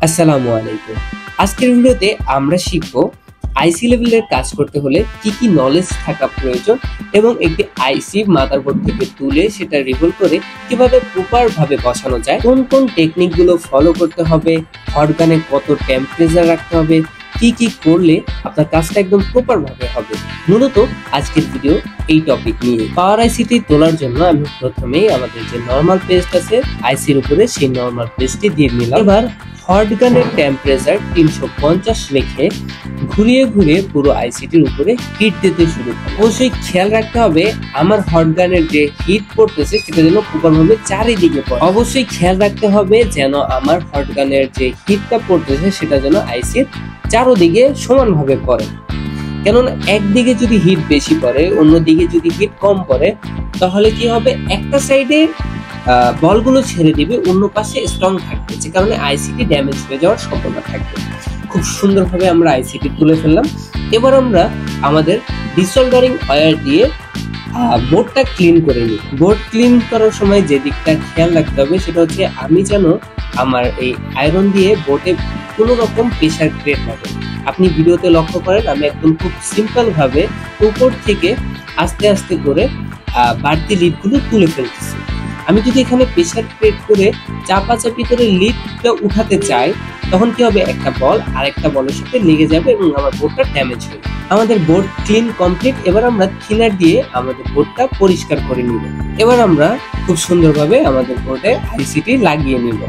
আসসালামু আলাইকুম। আজকের ভিডিওতে আমরা শিখব আইসি লেভেলের কাজ করতে হলে কি কি নলেজ থাকা প্রয়োজন এবং একটি আইসি মাদারবোর্ড থেকে তুলে সেটা রিভল করে কিভাবে প্রপার ভাবে বসানো যায়, কোন কোন টেকনিক গুলো ফলো করতে হবে, হট গানে কত টেম্পারেচার রাখতে হবে, কি কি করলে আপনার কাজটা একদম প্রপার ভাবে হবে। মূলত আজকের ভিডিও এই টপিক নিয়ে। পাওয়ার আইসিটি তোলার জন্য আমি প্রথমেই আমাদের যে নরমাল পেস্ট আছে আইসির উপরে, সেই নরমাল পেস্টটি দিয়ে নিলাম। এবার হট গানের টেম্পারেচার 350 রেখে ঘুরিয়ে ঘুরিয়ে পুরো আইসিটির উপরে হিট দিতে শুরু করব। অবশ্যই খেয়াল রাখতে হবে আমার হট গানের যে হিট পড়তেছে সেটা যেন প্রপারভাবে চারিদিকে পড়ে। অবশ্যই খেয়াল রাখতে হবে যেন আমার হট গানের যে হিটটা পড়তেছে সেটা যেন আইসির চারোদিকে সমানভাবে পড়ে। কেননা একদিকে যদি হিট বেশি পড়ে, অন্যদিকে যদি হিট কম পড়ে, তাহলে কি হবে, একটা সাইডে বলগুলো ছেড়ে দিবে, অন্য পাশে স্ট্রং থাকবে, যে কারণে আইসিটি ড্যামেজ হয়ে যাওয়ার সম্ভাবনা থাকবে। খুব সুন্দরভাবে আমরা আইসিটি তুলে ফেললাম। এবার আমরা আমাদের ডিসোল্ডারিং ওয়্যার দিয়ে বোর্ডটা ক্লিন করে নিই। বোর্ড ক্লিন করার সময় যে দিকটা খেয়াল রাখতে হবে সেটা হচ্ছে আমি যেন আমার এই আয়রন দিয়ে বোর্ডে কোনো রকম প্রেসার ক্রিয়েট না করি। আপনি ভিডিওতে লক্ষ্য করেন আমি একদম খুব সিম্পল ভাবে উপর থেকে আস্তে আস্তে করে বাড়তি লিডগুলো তুলে ফেলতেছি। আমি যদি এখানে প্রেসার ক্রিয়েট করে চাপাচাপি করে লিডটা উঠাতে চাই, তখন কি হবে, একটা বল আরেকটা বলের সাথে লেগে যাবে এবং আমার বোর্ডটা ড্যামেজ হবে। আমাদের বোর্ড ক্লিন কমপ্লিট। এবার আমরা থিনার দিয়ে আমাদের বোর্ডটা পরিষ্কার করে নিব। এবার আমরা খুব সুন্দরভাবে আমাদের বোর্ডে আইসিটি লাগিয়ে নিব।